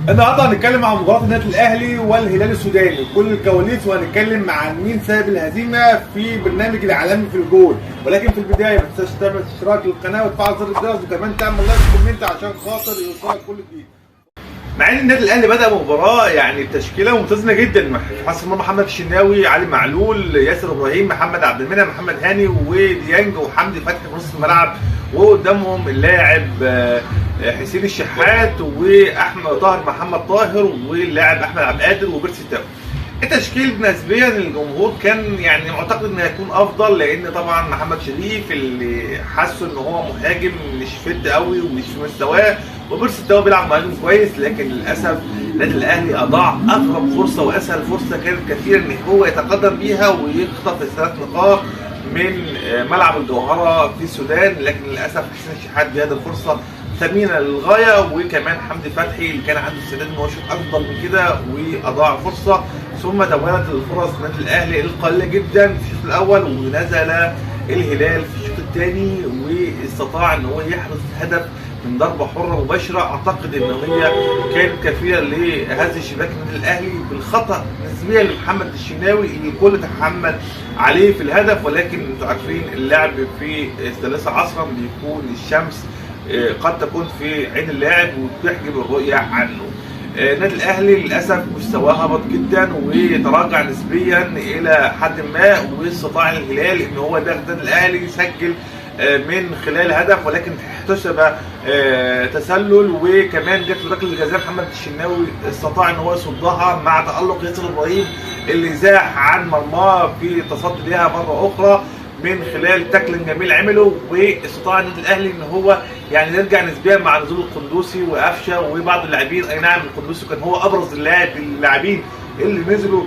النهارده هنتكلم عن مباراه النادي الاهلي والهلال السوداني، كل الكواليس، وهنتكلم عن مين سبب الهزيمه في برنامج العالمي في الجول. ولكن في البدايه ما تنساش تعمل اشتراك للقناه وتفعل زر الجرس، وكمان تعمل لايك وكومنت عشان خاطر يوصلك كل جديد. مع ان النادي الاهلي بدا مباراه يعني بتشكيله ممتازه جدا، حارس المرمى محمد الشناوي، علي معلول، ياسر ابراهيم، محمد عبد المنعم، محمد هاني وديانج وحمدي فتحي في نص الملعب، وقدامهم اللاعب حسين الشحات واحمد طاهر محمد طاهر واللاعب احمد عبد القادر وبيرسي تاو. التشكيل نسبيا للجمهور كان يعني معتقد انه هيكون افضل، لان طبعا محمد شريف اللي حاسه ان هو مهاجم مش فت قوي ومش في مستواه، وبيرسي تاو بيلعب مهاجم كويس، لكن للاسف النادي الاهلي اضاع اقرب فرصه واسهل فرصه كانت كثيرا ان هو يتقدم بيها ويخطف الثلاث نقاط من ملعب الجوهره في السودان، لكن للاسف حسين الشحات بهذه الفرصه ثمينه للغايه، وكمان حمدي فتحي اللي كان عنده استعداد ان هو يشوط افضل من كده واضاع فرصه. ثم توالت الفرص النادي الاهلي القليله جدا في الشوط الاول، ونزل الهلال في الشوط الثاني واستطاع ان هو يحرز هدف من ضربه حره مباشره، اعتقد ان هي كانت كافيه لهز شباك النادي الاهلي بالخطا نسبيا لمحمد الشناوي اللي الكل تحمل عليه في الهدف. ولكن انتوا عارفين اللعب في الثالثه عصرا بيكون الشمس قد تكون في عين اللاعب وتحجب الرؤيه عنه. النادي الاهلي للاسف مستواه هبط جدا وتراجع نسبيا الى حد ما، واستطاع الهلال ان هو يباغت النادي الاهلي يسجل من خلال هدف، ولكن احتسب تسلل، وكمان جت له ركله الجزاء محمد الشناوي استطاع ان هو يصدها مع تالق ياسر ابراهيم اللي زاح عن مرماه في التصدي ليها مره اخرى من خلال تاكل جميل عمله، واستطاع النادي الاهلي ان هو يعني يرجع نسبيا مع نزول القندوسي وقفشه وبعض اللاعبين. اي نعم القندوسي كان هو ابرز اللاعبين اللي نزلوا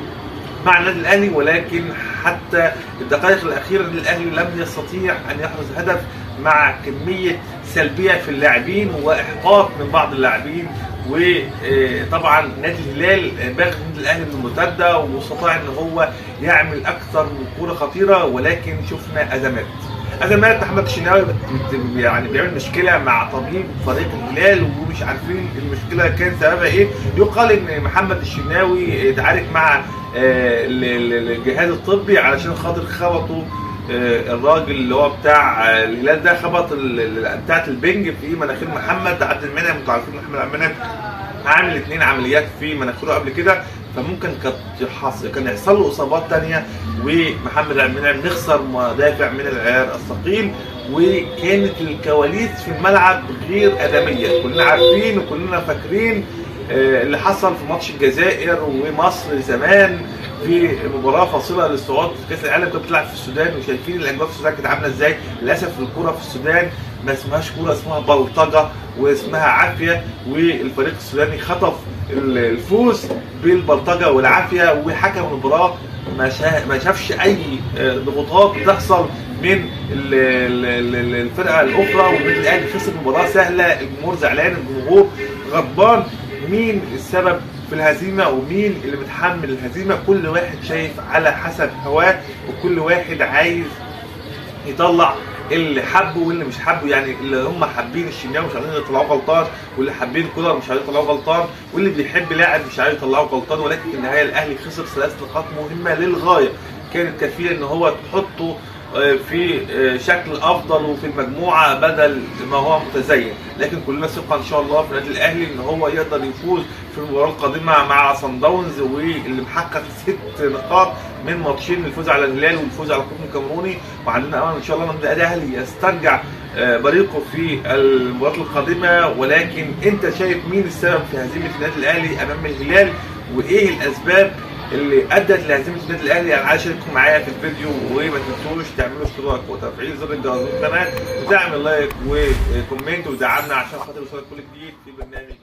مع النادي الاهلي، ولكن حتى الدقائق الاخيره النادي الاهلي لم يستطيع ان يحرز هدف مع كميه سلبيه في اللاعبين واحباط من بعض اللاعبين. وطبعا نادي الهلال باغي النادي الاهلي من المرتده واستطاع ان هو يعمل اكثر من كوره خطيره، ولكن شفنا ازمات محمد الشناوي يعني بيعمل مشكله مع طبيب فريق الهلال ومش عارفين المشكله كان سببها ايه. يقال ان محمد الشناوي اتعارك مع الجهاز الطبي علشان خاطر خبطوا الراجل اللي هو بتاع الهلال ده، خبط بتاعت البنج في مناخير محمد عبد المنعم. انتوا عارفين محمد عبد المنعم عامل 2 عمليات في مناخيره قبل كده، فممكن كان يحصل له اصابات ثانيه، ومحمد عبد المنعم نخسر مدافع من العيار الثقيل. وكانت الكواليس في الملعب غير ادميه، كلنا عارفين وكلنا فاكرين اللي حصل في ماتش الجزائر ومصر زمان في مباراه فاصله للصعود في كاس العالم، كانت بتلعب في السودان وشايفين الاجواء في السودان كانت عامله ازاي. للاسف الكوره في السودان ما اسمهاش كوره، اسمها بلطجه واسمها عافيه، والفريق السوداني خطف الفوز بالبلطجه والعافيه، وحكم المباراه ما شافش اي ضغوطات بتحصل من الفرقه الاخرى، والنادي الاهلي خسر مباراه سهله. الجمهور زعلان، الجمهور غضبان. مين السبب في الهزيمه ومين اللي متحمل الهزيمه؟ كل واحد شايف على حسب هواه، وكل واحد عايز يطلع اللي حبه واللي مش حبه. يعني اللي هم حابين الشناوي مش عايزين يطلعوه غلطان، واللي حابين كولر مش عايزين يطلعوه غلطان، واللي بيحب لاعب مش عايز يطلعه غلطان. ولكن في النهايه الاهلي خسر 3 نقاط مهمه للغايه، كانت كفيله ان هو تحطه في شكل افضل وفي المجموعه بدل ما هو متزين. لكن كلنا ثقه ان شاء الله في النادي الاهلي ان هو يقدر يفوز في المباراه القادمه مع صن داونز، واللي محقق 6 نقاط من ماتشين، الفوز على الهلال والفوز على القطن الكاميروني. وعندنا امل ان شاء الله ان النادي الاهلي يسترجع بريقه في المباراه القادمه. ولكن انت شايف مين السبب في هزيمه النادي الاهلي امام الهلال، وايه الاسباب اللي ادت لهزيمه النادي الاهلي؟ انا عايز اشارككم معايا في الفيديو، وما تنسوش تعملوا اشتراك وتفعيل زر الجرس في القناه، وتعمل لايك وكومنت ودعمنا عشان خاطر يوصلك كل جديد في برنامج